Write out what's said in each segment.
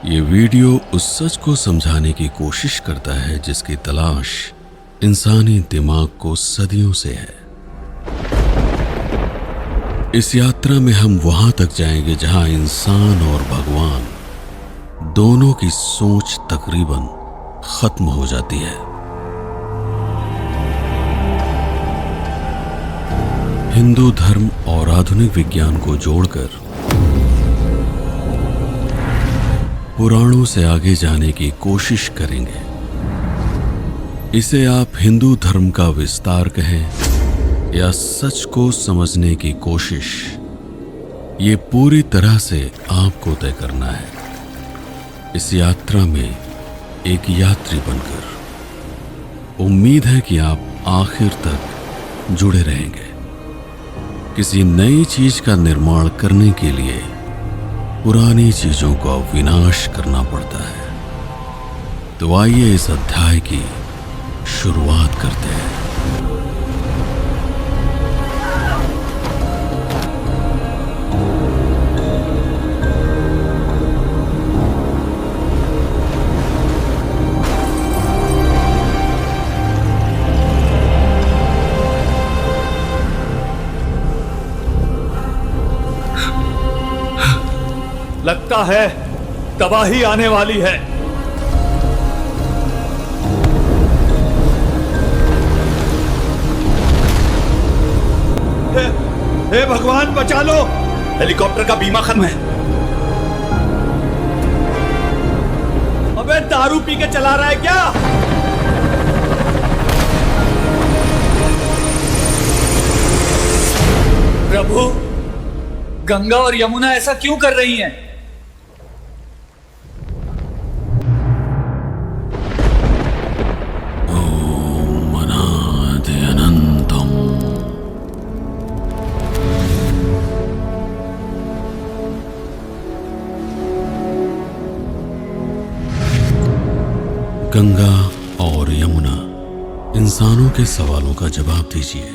ये वीडियो उस सच को समझाने की कोशिश करता है जिसकी तलाश इंसानी दिमाग को सदियों से है। इस यात्रा में हम वहां तक जाएंगे जहां इंसान और भगवान दोनों की सोच तकरीबन खत्म हो जाती है। हिंदू धर्म और आधुनिक विज्ञान को जोड़कर पुराणों से आगे जाने की कोशिश करेंगे। इसे आप हिंदू धर्म का विस्तार कहें या सच को समझने की कोशिश, ये पूरी तरह से आपको तय करना है। इस यात्रा में एक यात्री बनकर उम्मीद है कि आप आखिर तक जुड़े रहेंगे। किसी नई चीज का निर्माण करने के लिए पुरानी चीजों का विनाश करना पड़ता है। तो आइए इस अध्याय की शुरुआत करते हैं। लगता है तबाही आने वाली है। हे भगवान बचा लो! हेलीकॉप्टर का बीमा खत्म है। अबे दारू पी के चला रहा है क्या? प्रभु, गंगा और यमुना ऐसा क्यों कर रही हैं? गंगा और यमुना, इंसानों के सवालों का जवाब दीजिए।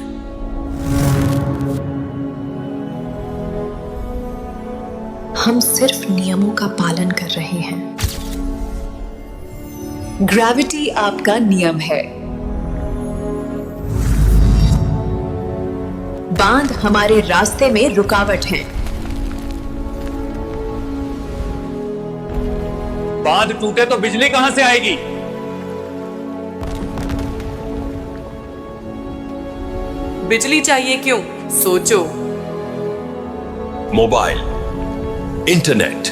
हम सिर्फ नियमों का पालन कर रहे हैं। ग्रेविटी आपका नियम है। बांध हमारे रास्ते में रुकावट हैं। बांध टूटे तो बिजली कहां से आएगी? बिजली चाहिए क्यों? सोचो। मोबाइल, इंटरनेट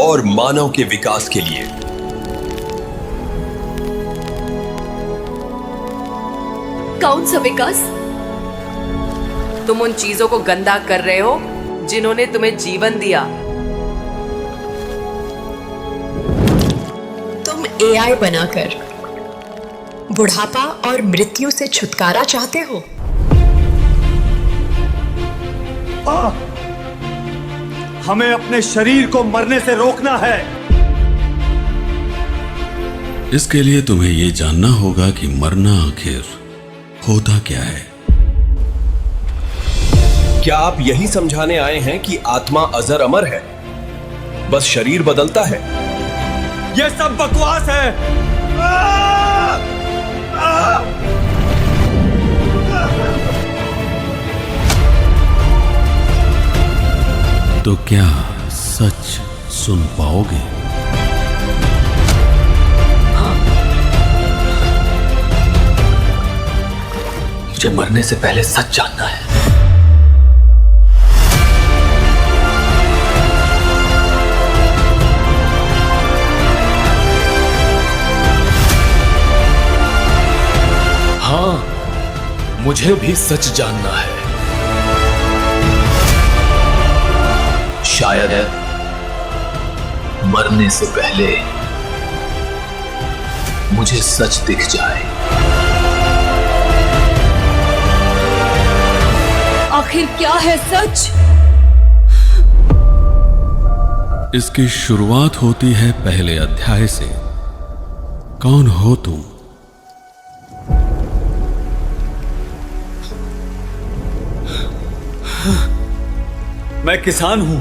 और मानव के विकास के लिए। कौन सा विकास? तुम उन चीजों को गंदा कर रहे हो जिन्होंने तुम्हें जीवन दिया। तुम एआई बनाकर बुढ़ापा और मृत्यु से छुटकारा चाहते हो। हमें अपने शरीर को मरने से रोकना है। इसके लिए तुम्हें यह जानना होगा कि मरना आखिर होता क्या है। क्या आप यही समझाने आए हैं कि आत्मा अजर अमर है, बस शरीर बदलता है? यह सब बकवास है। तो क्या सच सुन पाओगे? मुझे मरने से पहले सच जानना है। हाँ, मुझे भी सच जानना है। शायद मरने से पहले मुझे सच दिख जाए। आखिर क्या है सच? इसकी शुरुआत होती है पहले अध्याय से। कौन हो तुम? मैं किसान हूं।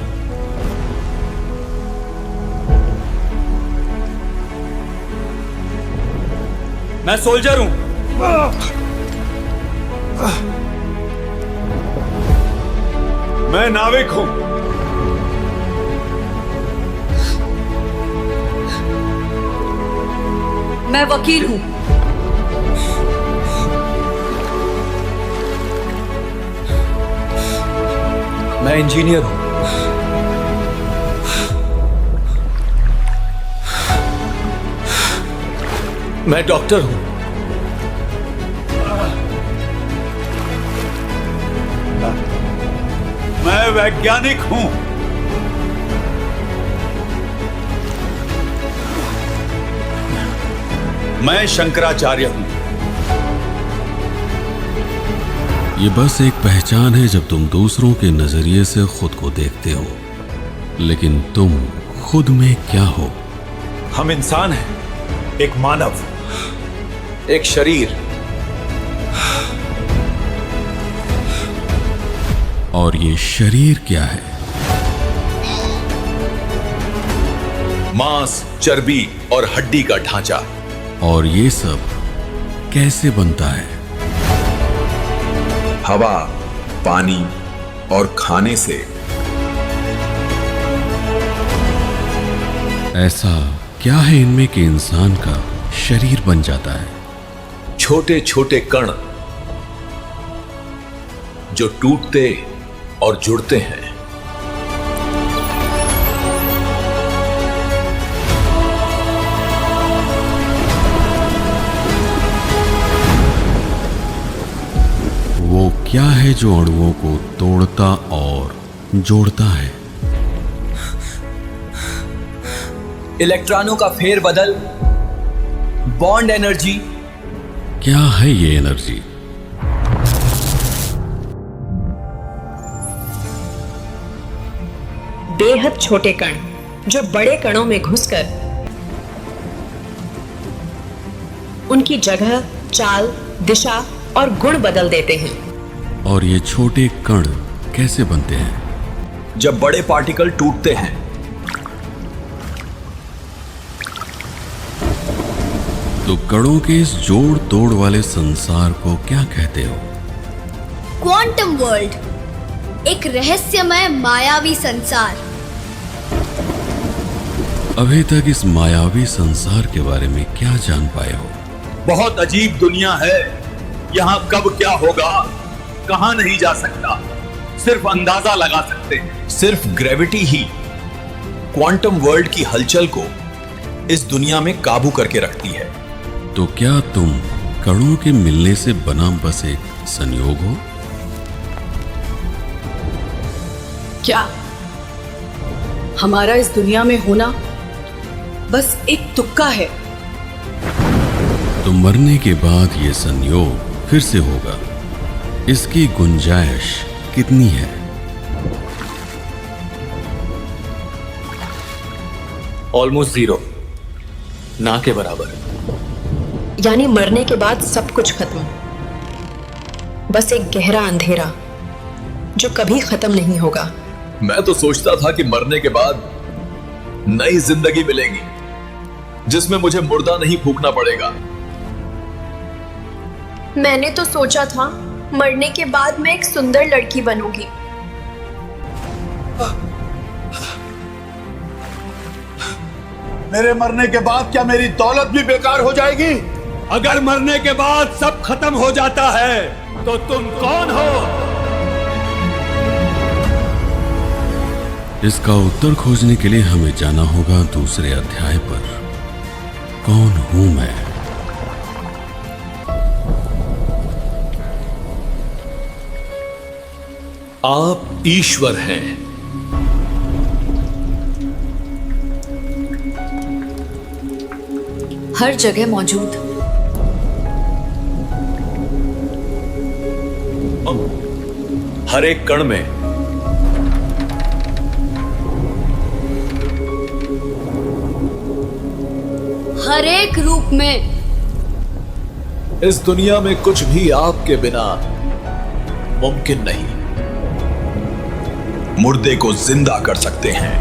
मैं सोल्जर हूं। मैं नाविक हूं। मैं वकील हूं। मैं इंजीनियर हूं। मैं डॉक्टर हूं। मैं वैज्ञानिक हूं। मैं शंकराचार्य हूं। ये बस एक पहचान है जब तुम दूसरों के नजरिए से खुद को देखते हो, लेकिन तुम खुद में क्या हो? हम इंसान हैं, एक मानव, एक शरीर। और ये शरीर क्या है? मांस, चर्बी और हड्डी का ढांचा। और ये सब कैसे बनता है? हवा, पानी और खाने से। ऐसा क्या है इनमें कि इंसान का शरीर बन जाता है? छोटे छोटे कण जो टूटते और जुड़ते हैं। वो क्या है जो अणुओं को तोड़ता और जोड़ता है? इलेक्ट्रॉनों का फेरबदल, बॉन्ड एनर्जी। क्या है ये एनर्जी? बेहद छोटे कण जो बड़े कणों में घुसकर उनकी जगह, चाल, दिशा और गुण बदल देते हैं। और ये छोटे कण कैसे बनते हैं? जब बड़े पार्टिकल टूटते हैं। तो कणों के इस जोड़ तोड़ वाले संसार को क्या कहते हो? क्वांटम वर्ल्ड, एक रहस्यमय मायावी संसार। अभी तक इस मायावी संसार के बारे में क्या जान पाए हो? बहुत अजीब दुनिया है। यहां कब क्या होगा कहां नहीं जा सकता, सिर्फ अंदाजा लगा सकते हैं। सिर्फ ग्रेविटी ही क्वांटम वर्ल्ड की हलचल को इस दुनिया में काबू करके रखती है। तो क्या तुम कणों के मिलने से बना बस एक संयोग हो? क्या हमारा इस दुनिया में होना बस एक तुक्का है? तो मरने के बाद ये संयोग फिर से होगा, इसकी गुंजाइश कितनी है? ऑलमोस्ट जीरो, ना के बराबर। यानी मरने के बाद सब कुछ खत्म, बस एक गहरा अंधेरा जो कभी खत्म नहीं होगा। मैं तो सोचता था कि मरने के बाद नई जिंदगी मिलेगी जिसमें मुझे मुर्दा नहीं फूकना पड़ेगा। मैंने तो सोचा था मरने के बाद मैं एक सुंदर लड़की बनूंगी। मेरे मरने के बाद क्या मेरी दौलत भी बेकार हो जाएगी? अगर मरने के बाद सब खत्म हो जाता है तो तुम कौन हो? इसका उत्तर खोजने के लिए हमें जाना होगा दूसरे अध्याय पर। कौन हूं मैं? आप ईश्वर हैं। हर जगह मौजूद, हर एक कण में। हर एक रूप में। इस दुनिया में कुछ भी आपके बिना मुमकिन नहीं। मुर्दे को जिंदा कर सकते हैं।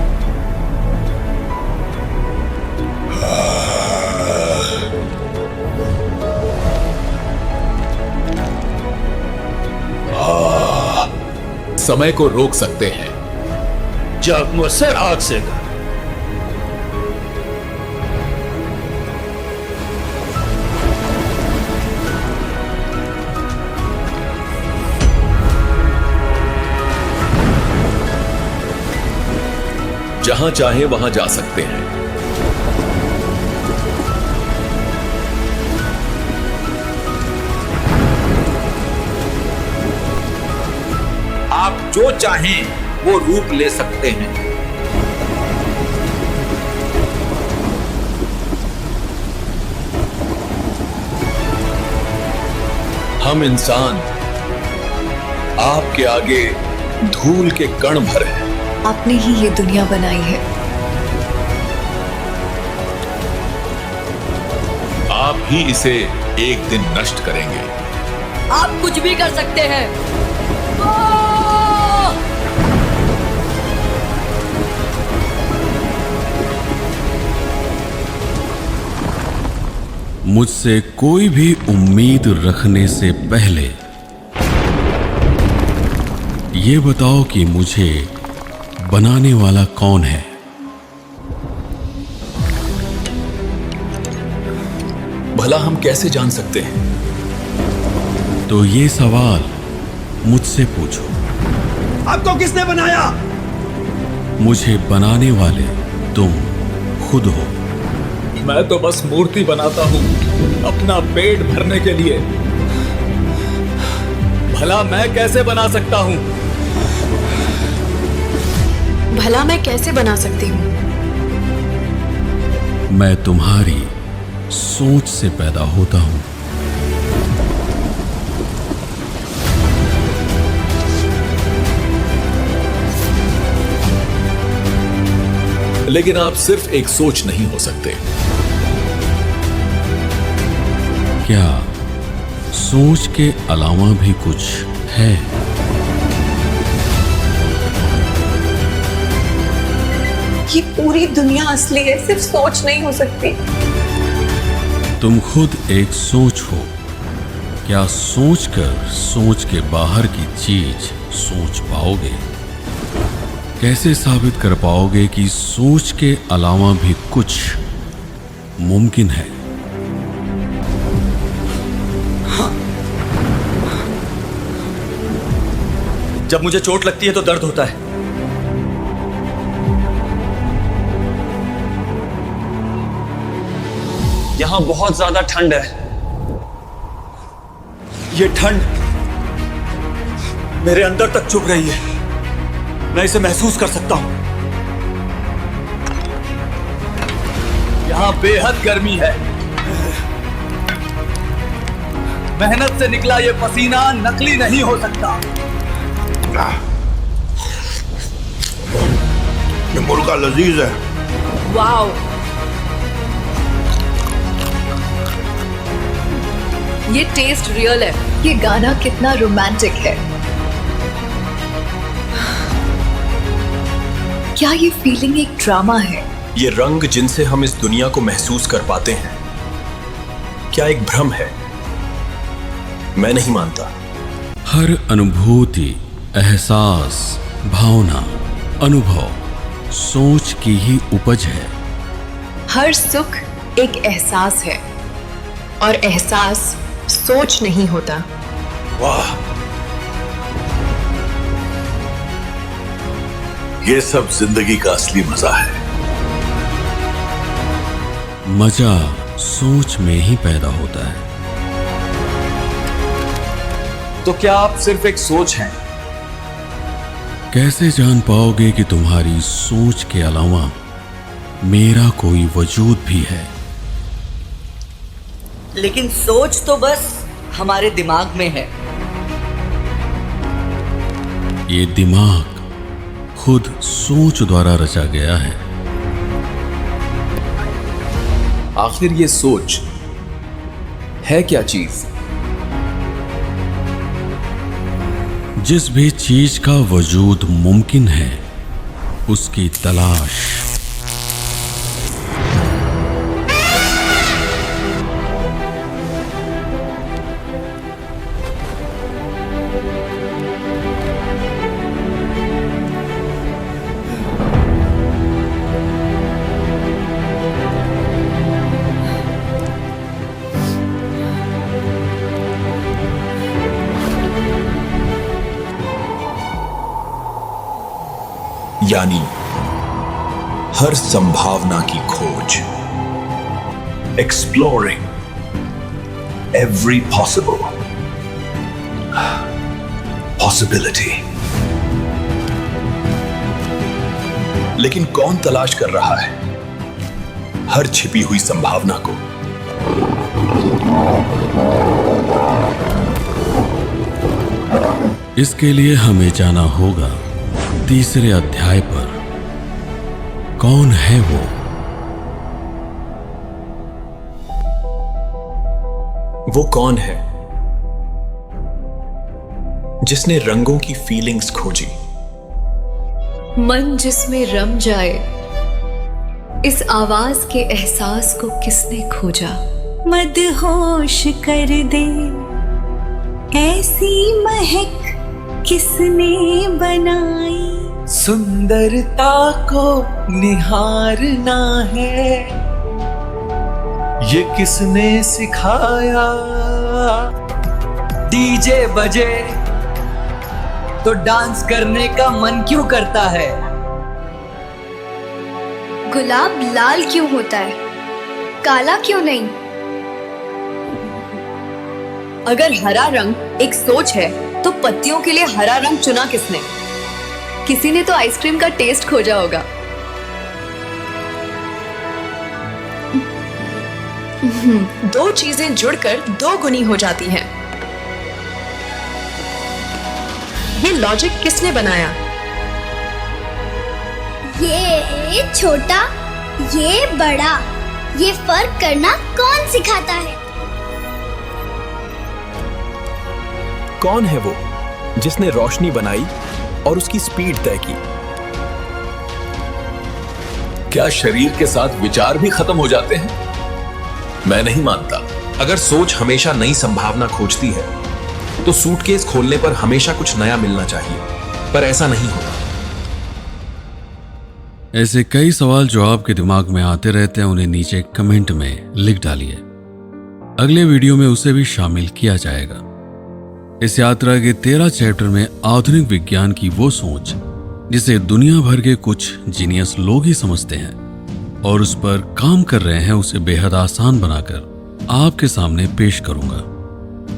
समय को रोक सकते हैं। जग मुझसे आग से कर। जहां चाहे वहां जा सकते हैं। आप जो चाहें वो रूप ले सकते हैं। हम इंसान आपके आगे धूल के कण भर हैं। आपने ही ये दुनिया बनाई है। आप ही इसे एक दिन नष्ट करेंगे। आप कुछ भी कर सकते हैं। मुझसे कोई भी उम्मीद रखने से पहले ये बताओ कि मुझे बनाने वाला कौन है? भला हम कैसे जान सकते हैं? तो ये सवाल मुझसे पूछो। आपको किसने बनाया? मुझे बनाने वाले तुम खुद हो। मैं तो बस मूर्ति बनाता हूं अपना पेट भरने के लिए। भला मैं कैसे बना सकता हूं? भला मैं कैसे बना सकती हूँ? मैं तुम्हारी सोच से पैदा होता हूं। लेकिन आप सिर्फ एक सोच नहीं हो सकते। क्या सोच के अलावा भी कुछ है? ये पूरी दुनिया असली है, सिर्फ सोच नहीं हो सकती। तुम खुद एक सोच हो। क्या सोचकर सोच के बाहर की चीज सोच पाओगे? कैसे साबित कर पाओगे कि सोच के अलावा भी कुछ मुमकिन है? जब मुझे चोट लगती है तो दर्द होता है। यहां बहुत ज्यादा ठंड है। ये ठंड मेरे अंदर तक चुभ रही है। मैं इसे महसूस कर सकता हूं। यहां बेहद गर्मी है। मेहनत से निकला ये पसीना नकली नहीं हो सकता। ये मुर्गा लजीज है। वाओ, ये टेस्ट रियल है। ये गाना कितना रोमांटिक है। क्या ये फीलिंग एक ड्रामा है? ये रंग जिनसे हम इस दुनिया को महसूस कर पाते हैं, क्या एक भ्रम है? मैं नहीं मानता। हर अनुभूति, एहसास, भावना, अनुभव सोच की ही उपज है। हर सुख एक एहसास है और एहसास सोच नहीं होता। वाह, ये सब जिंदगी का असली मजा है। मजा सोच में ही पैदा होता है। तो क्या आप सिर्फ एक सोच हैं? कैसे जान पाओगे कि तुम्हारी सोच के अलावा मेरा कोई वजूद भी है? लेकिन सोच तो बस हमारे दिमाग में है। ये दिमाग खुद सोच द्वारा रचा गया है। आखिर ये सोच है क्या चीज? जिस भी चीज का वजूद मुमकिन है उसकी तलाश। यानी हर संभावना की खोज। Exploring every possibility. लेकिन कौन तलाश कर रहा है हर छिपी हुई संभावना को? इसके लिए हमें जाना होगा तीसरे अध्याय पर। कौन है वो? वो कौन है जिसने रंगों की फीलिंग्स खोजी? मन जिसमें रम जाए, इस आवाज के एहसास को किसने खोजा? मदहोश कर दे ऐसी महक किसने बनाई? सुंदरता को निहारना है, ये किसने सिखाया? डीजे बजे तो डांस करने का मन क्यों करता है? गुलाब लाल क्यों होता है, काला क्यों नहीं? अगर हरा रंग एक सोच है, तो पत्तियों के लिए हरा रंग चुना किसने? किसी ने तो आइसक्रीम का टेस्ट खोजा होगा। दो चीजें जुड़कर दो गुनी हो जाती हैं। ये लॉजिक किसने बनाया? ये छोटा, ये बड़ा, ये फर्क करना कौन सिखाता है? कौन है वो जिसने रोशनी बनाई और उसकी स्पीड तय की? क्या शरीर के साथ विचार भी खत्म हो जाते हैं? मैं नहीं मानता। अगर सोच हमेशा नई संभावना खोजती है तो सूटकेस खोलने पर हमेशा कुछ नया मिलना चाहिए, पर ऐसा नहीं होता। ऐसे कई सवाल जो आपके दिमाग में आते रहते हैं, उन्हें नीचे कमेंट में लिख डालिए। अगले वीडियो में उसे भी शामिल किया जाएगा। इस यात्रा के 13 चैप्टर में आधुनिक विज्ञान की वो सोच जिसे दुनिया भर के कुछ जीनियस लोग ही समझते हैं और उस पर काम कर रहे हैं, उसे बेहद आसान बनाकर आपके सामने पेश करूंगा।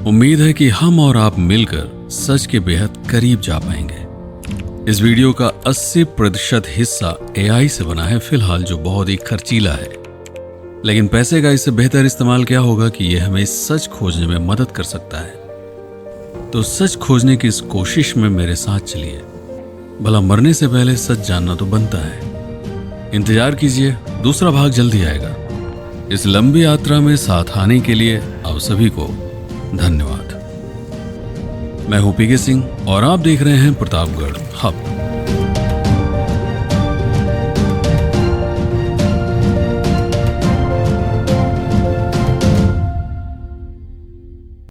उम्मीद है कि हम और आप मिलकर सच के बेहद करीब जा पाएंगे। इस वीडियो का 80% हिस्सा AI से बना है फिलहाल, जो बहुत ही खर्चीला है, लेकिन पैसे का इससे बेहतर इस्तेमाल क्या होगा कि यह हमें सच खोजने में मदद कर सकता है। तो सच खोजने की इस कोशिश में मेरे साथ चलिए। भला मरने से पहले सच जानना तो बनता है। इंतजार कीजिए, दूसरा भाग जल्दी आएगा। इस लंबी यात्रा में साथ आने के लिए आप सभी को धन्यवाद। मैं हूं पीके सिंह और आप देख रहे हैं प्रतापगढ़ हब।